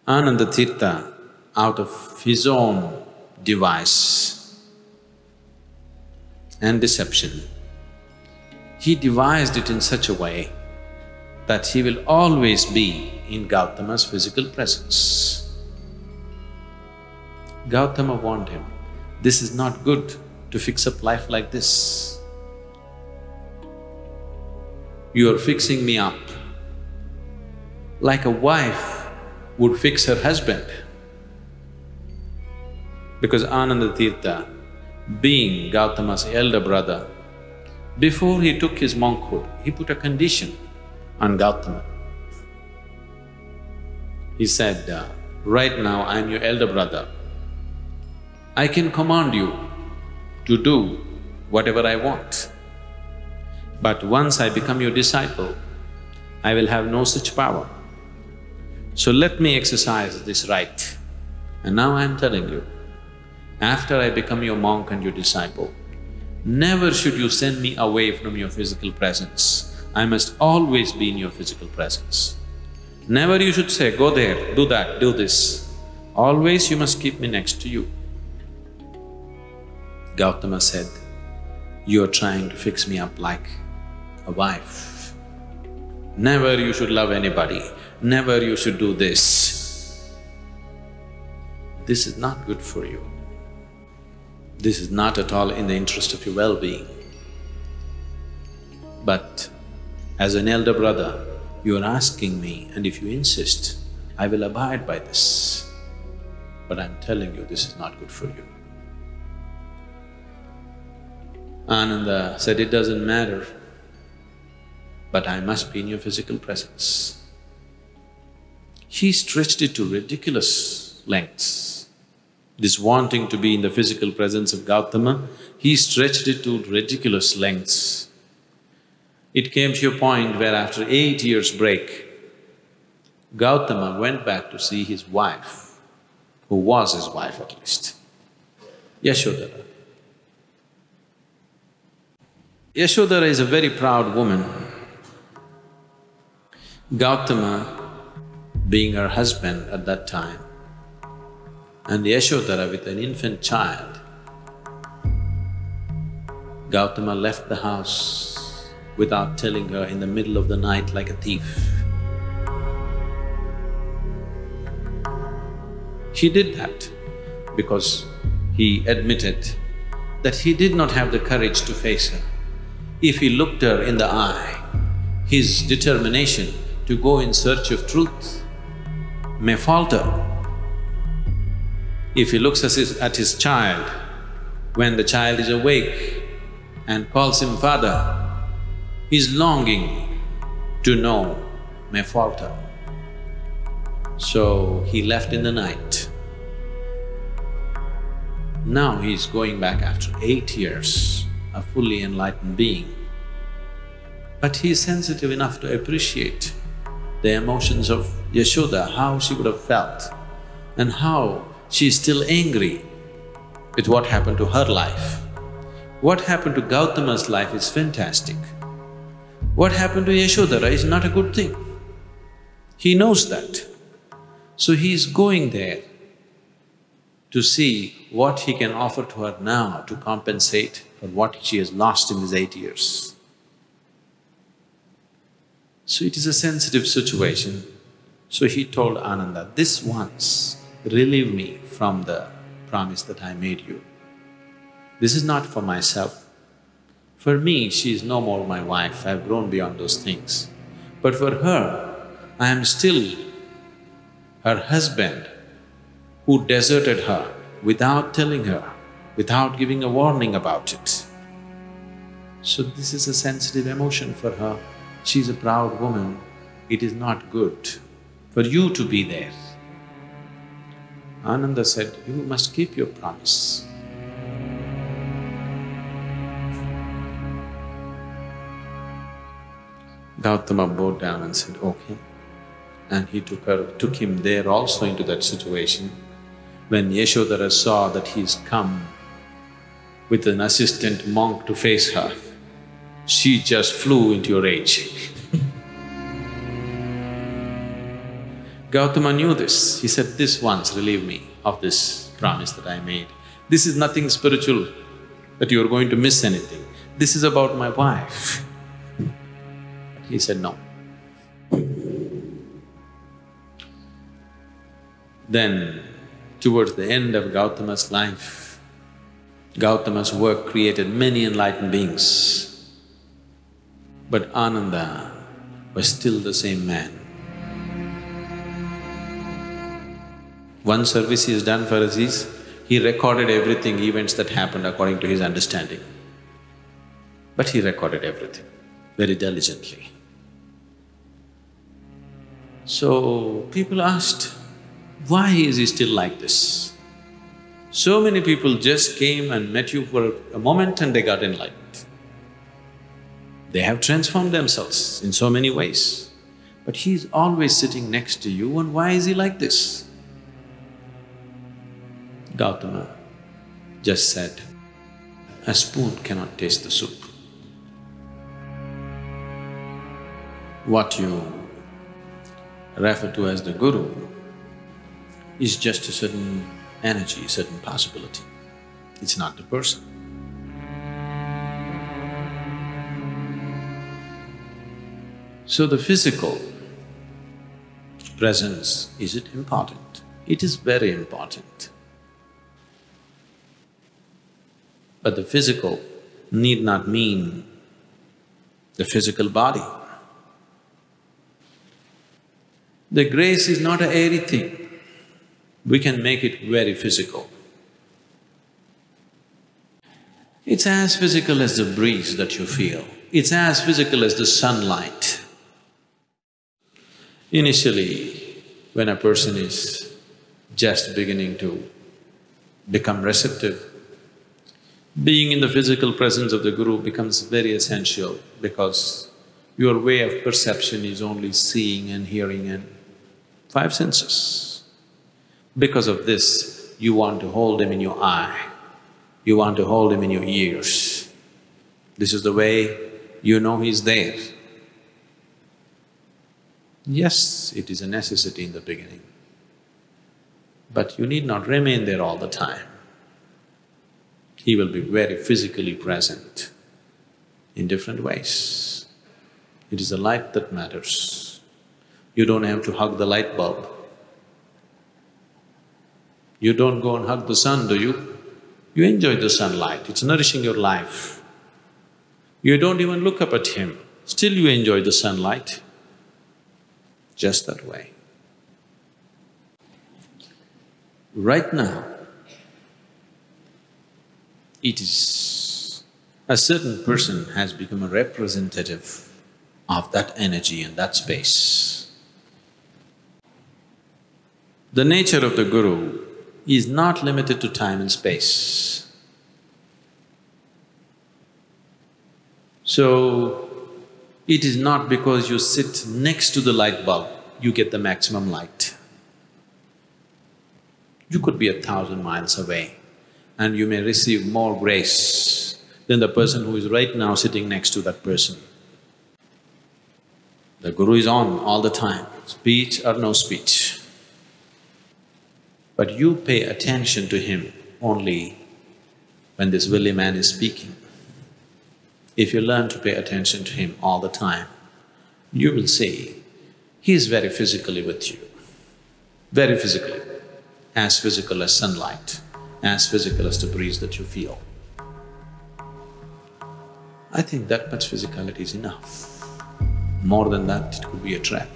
Anandatirtha, out of his own device and deception, he devised it in such a way that he will always be in Gautama's physical presence. Gautama warned him, this is not good to fix up life like this. You are fixing me up like a wife would fix her husband. Because Anandatirtha, being Gautama's elder brother, before he took his monkhood, he put a condition on Gautama. He said, right now I am your elder brother. I can command you to do whatever I want. But once I become your disciple, I will have no such power. So let me exercise this right. And now I am telling you, after I become your monk and your disciple, never should you send me away from your physical presence. I must always be in your physical presence. Never you should say, go there, do that, do this. Always you must keep me next to you. Gautama said, you are trying to fix me up like a wife. Never you should love anybody, never you should do this. This is not good for you. This is not at all in the interest of your well-being. But as an elder brother, you are asking me, and if you insist, I will abide by this. But I'm telling you, this is not good for you. Ananda said, it doesn't matter, but I must be in your physical presence. He stretched it to ridiculous lengths. This wanting to be in the physical presence of Gautama, he stretched it to ridiculous lengths. It came to a point where after 8 years' break, Gautama went back to see his wife, who was his wife at least, Yashodhara. Yashodhara is a very proud woman. Gautama being her husband at that time, and Yashodhara with an infant child, Gautama left the house without telling her in the middle of the night like a thief. He did that because he admitted that he did not have the courage to face her. If he looked her in the eye, his determination to go in search of truth may falter. If he looks at his child, when the child is awake and calls him father, his longing to know may falter. So he left in the night. Now he is going back after 8 years, a fully enlightened being. But he is sensitive enough to appreciate the emotions of Yashoda, how she would have felt and how she is still angry with what happened to her life. What happened to Gautama's life is fantastic. What happened to Yashodhara is not a good thing. He knows that. So he is going there to see what he can offer to her now to compensate for what she has lost in these 8 years. So it is a sensitive situation. So he told Ananda, this once relieve me from the promise that I made you. This is not for myself. For me, she is no more my wife, I have grown beyond those things. But for her, I am still her husband who deserted her without telling her, without giving a warning about it. So this is a sensitive emotion for her. She is a proud woman. It is not good for you to be there. Ananda said, you must keep your promise. Gautama bowed down and said, okay. And he took him there also into that situation. When Yashodhara saw that he's come with an assistant monk to face her, she just flew into a rage. Gautama knew this. He said, "This once relieve me of this promise that I made. This is nothing spiritual that you are going to miss anything. This is about my wife." He said, "No." Then, towards the end of Gautama's life, Gautama's work created many enlightened beings, but Ananda was still the same man. One service he has done for us is, he recorded everything, events that happened according to his understanding. But he recorded everything very diligently. So, people asked, why is he still like this? So many people just came and met you for a moment and they got enlightened. They have transformed themselves in so many ways, but he's always sitting next to you, and why is he like this? Gautama just said, "A spoon cannot taste the soup." What you refer to as the Guru is just a certain energy, certain possibility. It's not the person. So the physical presence, is it important? It is very important. But the physical need not mean the physical body. The grace is not an airy thing. We can make it very physical. It's as physical as the breeze that you feel. It's as physical as the sunlight. Initially, when a person is just beginning to become receptive, being in the physical presence of the Guru becomes very essential, because your way of perception is only seeing and hearing and five senses. Because of this, you want to hold him in your eye, you want to hold him in your ears. This is the way you know he's there. Yes, it is a necessity in the beginning, but you need not remain there all the time. He will be very physically present in different ways. It is the light that matters. You don't have to hug the light bulb. You don't go and hug the sun, do you? You enjoy the sunlight, it's nourishing your life. You don't even look up at him, still you enjoy the sunlight. Just that way. Right now, it is… a certain person has become a representative of that energy and that space. The nature of the Guru is not limited to time and space. So, it is not because you sit next to the light bulb, you get the maximum light. You could be 1,000 miles away and you may receive more grace than the person who is right now sitting next to that person. The Guru is on all the time, speech or no speech. But you pay attention to him only when this willy man is speaking. If you learn to pay attention to him all the time, you will see he is very physically with you, very physically, as physical as sunlight, as physical as the breeze that you feel. I think that much physicality is enough. More than that, it could be a trap.